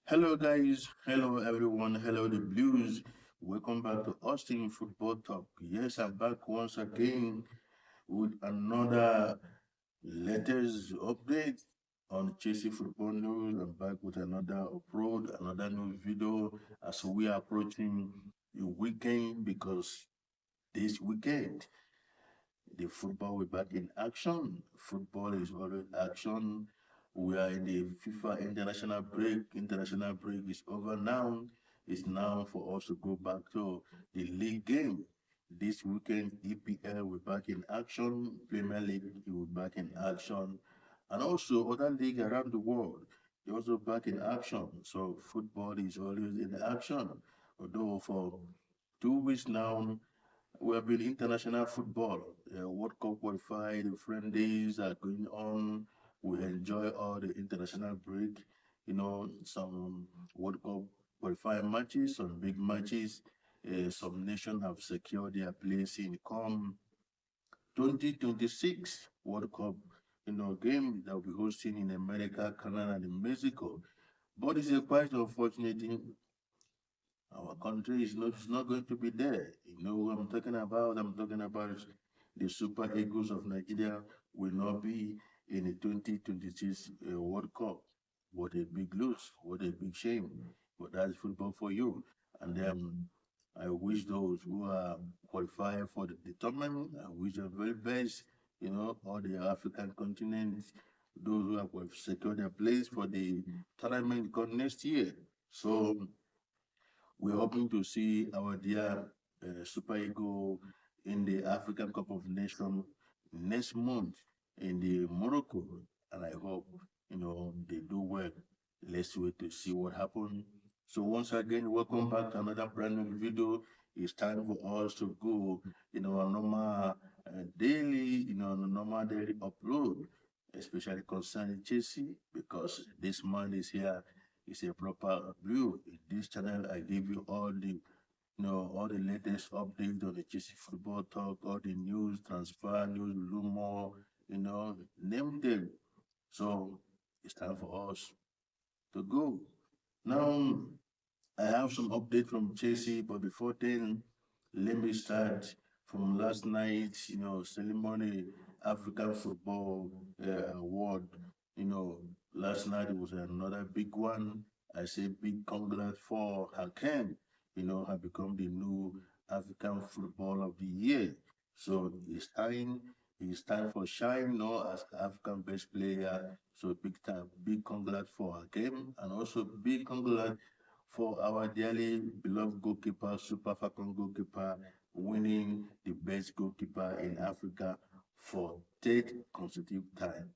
Hello, guys. Hello, everyone. Hello, the Blues. Welcome back to Austin Football Talk. Yes, I'm back once again with another latest update on Chelsea football news. I'm back with another upload, another new video as we are approaching the weekend because this weekend the football will back in action. Football is always action. We are in the FIFA international break. International break is over now. It's now for us to go back to the league game. This weekend, EPL will back in action. Premier League will back in action. And also other league around the world, they also back in action. So football is always in action. Although for 2 weeks now, we have been international football. World Cup qualified, the friendlies are going on. We enjoy all the international break. Some World Cup qualifying matches, some big matches. Some nations have secured their place in come 2026 World Cup, game that will be hosting in America, Canada, and Mexico. But it's a quite unfortunate thing. Our country is not going to be there. You know what I'm talking about? I'm talking about the Super Eagles of Nigeria will not be in the 2026 World Cup. What a big loss. What a big shame. But that's football for you. And I wish those who are qualifying for the tournament, I wish the very best, all the African continent, those who have secured their place for the tournament come next year. So we're hoping to see our dear Super Eagle in the African Cup of Nations next month in the Morocco, and I hope they do well. Let's wait to see what happens. So once again, welcome back to another brand new video. It's time for us to go, our normal daily, normal daily upload, especially concerning Chelsea, because this man is here. It's a proper view. In this channel, I give you all the latest updates on the Chelsea football talk, all the news, transfer news, rumor, name them. So it's time for us to go. Now, I have some update from Chelsea, but before then, let me start from last night, ceremony, African Football Award. You know, last night it was another big one. I say big congrats for Hakem, have become the new African Football of the Year. So it's time for shine, as African best player. So big time, big congrats for Hakem, and also big congrats for our dearly beloved goalkeeper, Super Falcon goalkeeper, winning the best goalkeeper in Africa for third consecutive time.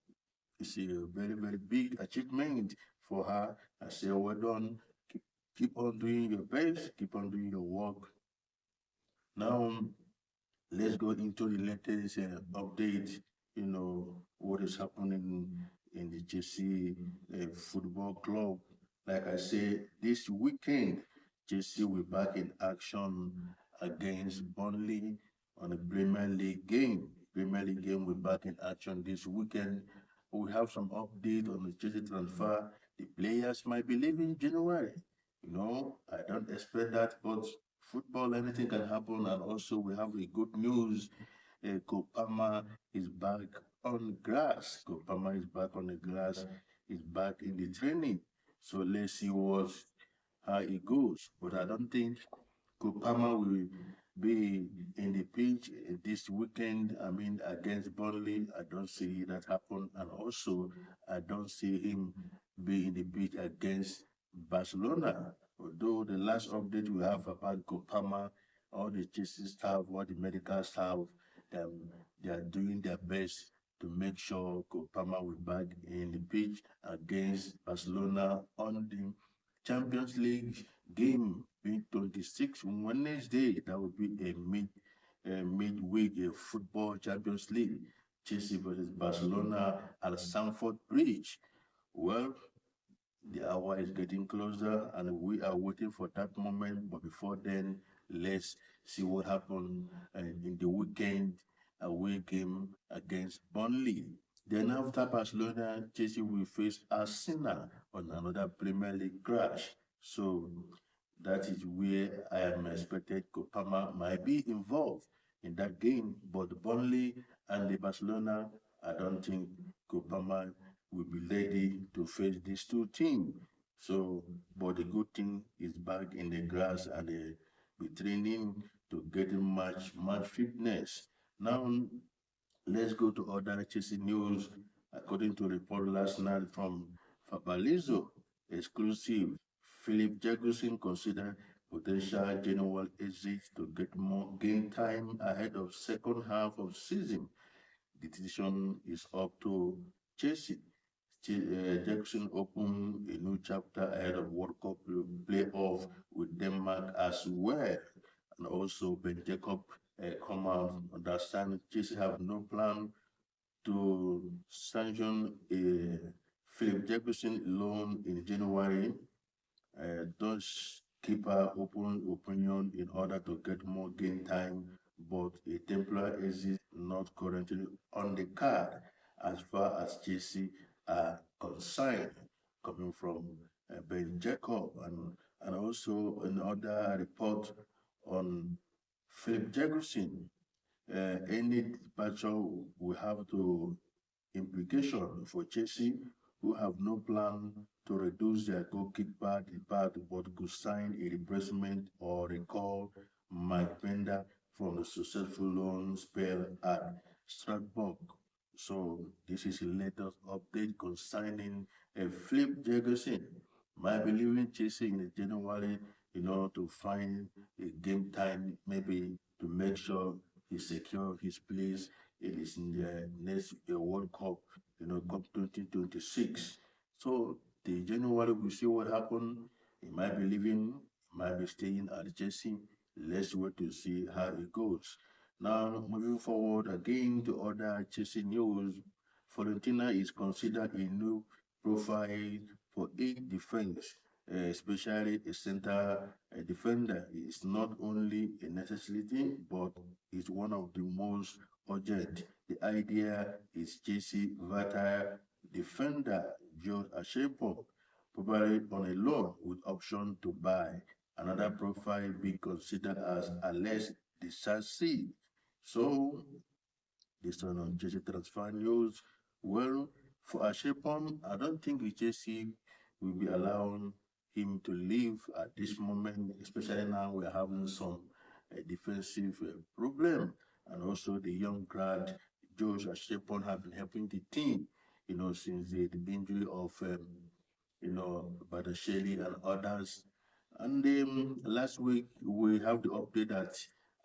It's a very, very big achievement for her. I say, well done. Keep on doing your best. Keep on doing your work. Now, let's go into the latest update. What is happening in the Chelsea Football Club. Like I said, this weekend, Chelsea will back in action against Burnley on a Premier League game. Premier League game will back in action this weekend. We have some update on the Chelsea transfer. The players might be leaving January. I don't expect that, but football, anything can happen. And also, we have the good news. Kopama is back on grass. Kopama is back on the grass. Is back in the training. So let's see how it goes. But I don't think Kopama will be in the pitch this weekend. I mean, against Burnley, I don't see that happen. And also, I don't see him be in the pitch against Barcelona. Although the last update we have about Kopama, all the chasing staff, all the medical staff, they are doing their best to make sure Kopama will be back in the pitch against Barcelona on the Champions League game being 26 Wednesday. That will be a midweek football Champions League. Chelsea versus Barcelona at Stamford Bridge. Well, the hour is getting closer and we are waiting for that moment. But before then, let's see what happened in the weekend away game against Burnley. Then after Barcelona, Chelsea will face Arsenal on another Premier League clash. So that is where I am expected Kopama might be involved in that game. But Burnley and the Barcelona, I don't think Kopama will be ready to face these two teams. So, but the good thing is back in the grass and be training to get match fitness. Now let's go to other Chelsea news. According to report last night from Fabrizio, exclusive, Filip Jorgensen considered potential January exit to get more game time ahead of second half of season. The decision is up to Chelsea. Jackson opened a new chapter ahead of World Cup playoff with Denmark as well. And also Ben Jacob come out understand Chelsea have no plan to sanction a Philip Jefferson loan in January. Dutch keeper open opinion in order to get more game time, but a temporary exit not currently on the card as far as Chelsea are concerned, coming from Ben Jacob and also another report on Philip Jefferson. Any departure will have to implication for Chelsea, who have no plan to reduce their goalkeeper depart but could sign a replacement or recall Mike Pender from the successful loan spell at Strasbourg. So this is the latest update concerning a Flip Jefferson. Might be leaving Chelsea in January in order to find a game time, maybe to make sure he secure his place it is in the next World Cup, Cup 2026. So the January we see what happened. He might be leaving, he might be staying at Chelsea. Let's wait to see how it goes. Now moving forward again to other Chelsea news. Florentina is considered a new profile for a defense, especially a center defender. It's not only a necessity, but it's one of the most urgent. The idea is Chelsea veteran defender George Ashepo, probably on a loan with option to buy. Another profile being considered as Alex Disasi. So this one on Chelsea transfer news. Well, for Ashepom, I don't think Chelsea will be allowing him to leave at this moment, especially now we're having some defensive problem. And also the young grad, George Ashepon, have been helping the team, since the injury of, Badasheli and others. And last week, we have the update that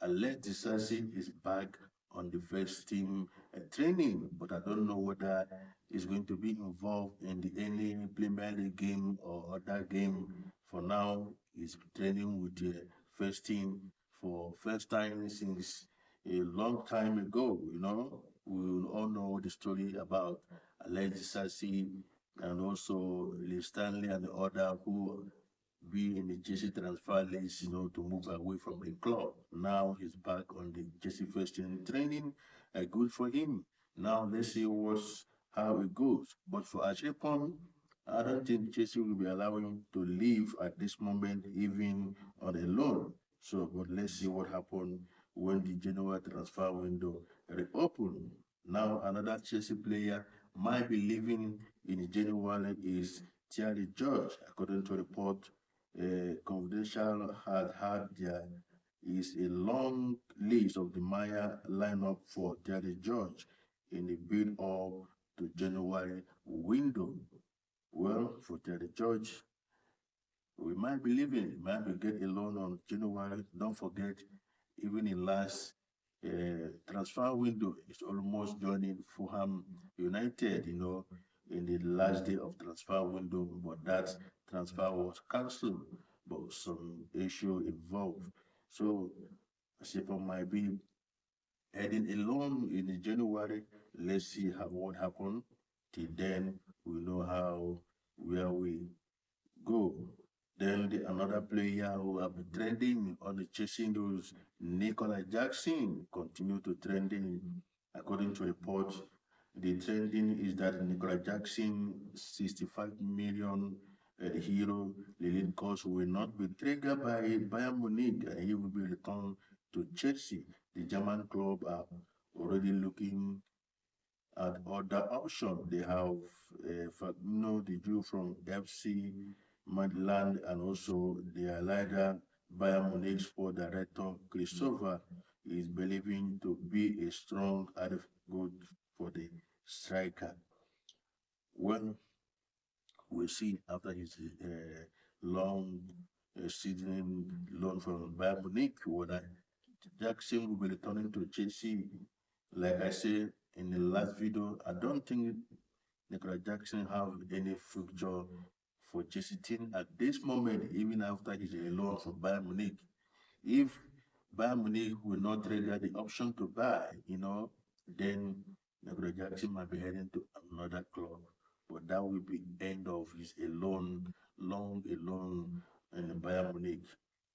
Alex Disasi is back on the first team training, but I don't know whether he's going to be involved in the any Premier League game or other game. For now, he's training with the first team for first time since a long time ago. We all know the story about Alex Disasi and also Lee Stanley and the other who be in the Jesse transfer list, to move away from the club. Now he's back on the Jesse first team training. Good for him. Now let's see how it goes. But for Ashepon, I don't think Jesse will be allowing him to leave at this moment, even on a loan. So, but let's see what happens when the January transfer window reopen. Now another Chelsea player might be leaving in January is Thierry George, according to report Confidential had there is a long list of the Maya lineup for Terry George in the build up to January window. Well, for Terry George, we might be leaving, might be get a loan on January. Don't forget, even in last transfer window, it's almost joining Fulham United, in the last day of transfer window, but that transfer was cancelled, but some issue involved. So Sipa might be heading alone in January. Let's see what happened. Till then, we know where we go. Then another player who have been trending on the chasing those Nicola Jackson continue to trending according to reports. The trending is that Nicola Jackson, 65 million euro related cost will not be triggered by Bayern Munich, and he will be returned to Chelsea. The German club are already looking at other options. They have Fabinho, the Jew from FC Midland, and also their leader, Bayern Munich sport director Christopher, is believing to be a strong added good for the striker. Well, we'll see after his long season loan from Bayern Munich whether Jackson will be returning to Chelsea. Like I said in the last video, I don't think Nicola Jackson have any future for Chelsea team at this moment, even after his loan from Bayern Munich. If Bayern Munich will not trigger the option to buy, then Nicola Jackson might be heading to another club. But that will be end of his alone, long alone in Bayern Munich.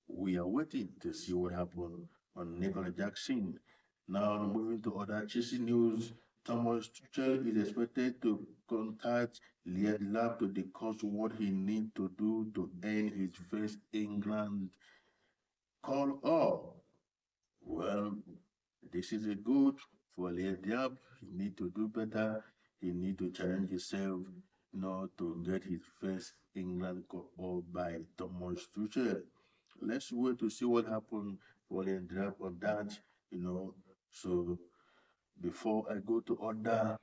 We are waiting to see what happens on Nicola Jackson. Now moving to other Chelsea news, Thomas Tuchel is expected to contact Liedlab to discuss what he needs to do to earn his first England call up. Well, this is a good for Liedlab. He need to do better. He need to challenge himself, to get his first England call up by Thomas Tuchel. Let's wait to see what happens for Liedlab on that, So before I go to other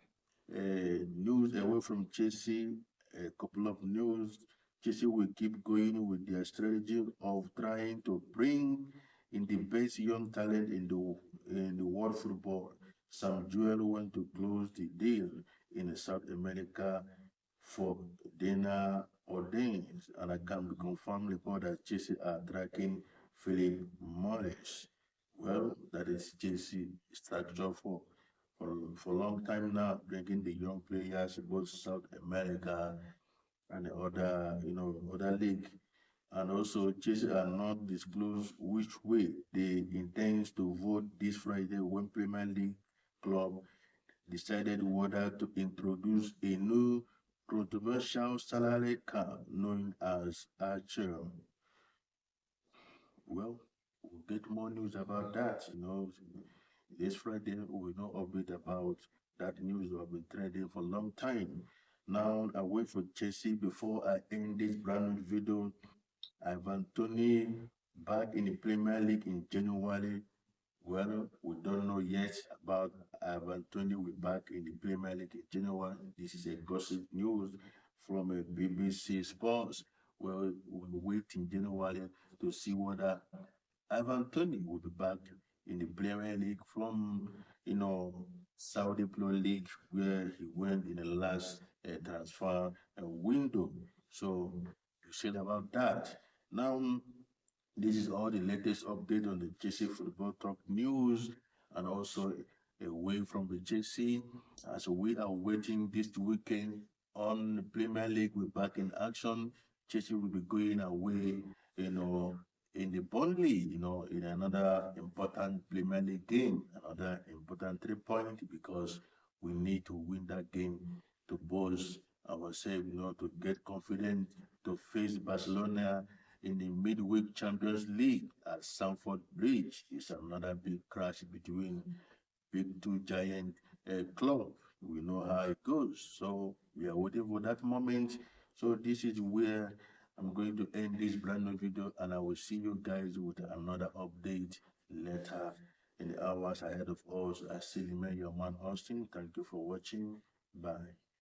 news away from Chelsea, a couple of news. Chelsea will keep going with their strategy of trying to bring in the best young talent in the world football. Sam Jewell went to close the deal in South America for Dana Ordains, and I can confirm report that Chelsea are tracking Philip Morris. Well, that is Chelsea structure for a long time now, bringing the young players both South America and the other league. And also, Chelsea are not disclosed which way they intend to vote this Friday when Premier League club decided whether to introduce a new controversial salary cap known as Archer. Well, we'll get more news about that, This Friday, we know update about that news that have been trending for a long time. Now, I wait for Chelsea before I end this brand new video. Ivan Toney back in the Premier League in January. Well, we don't know yet about Ivan Toney will back in the Premier League in January. This is a gossip news from a BBC Sports. Well, we'll wait in January to see whether Ivan Toney will be back in the Premier League from, Saudi Pro League where he went in the last transfer window. So you said about that. Now, this is all the latest update on the JC Football Talk news and also away from the JC as we are waiting this weekend on the Premier League. We're back in action. Chelsea will be going away, in the Burnley, in another important Premier League game, another important 3 point because we need to win that game to boost ourselves, to get confident to face Barcelona in the midweek Champions League at Stamford Bridge. It's another big crash between big two giant club. We know how it goes. So we are waiting for that moment. So this is where I'm going to end this brand new video and I will see you guys with another update later in the hours ahead of us. I still remain your man Austin. Thank you for watching. Bye.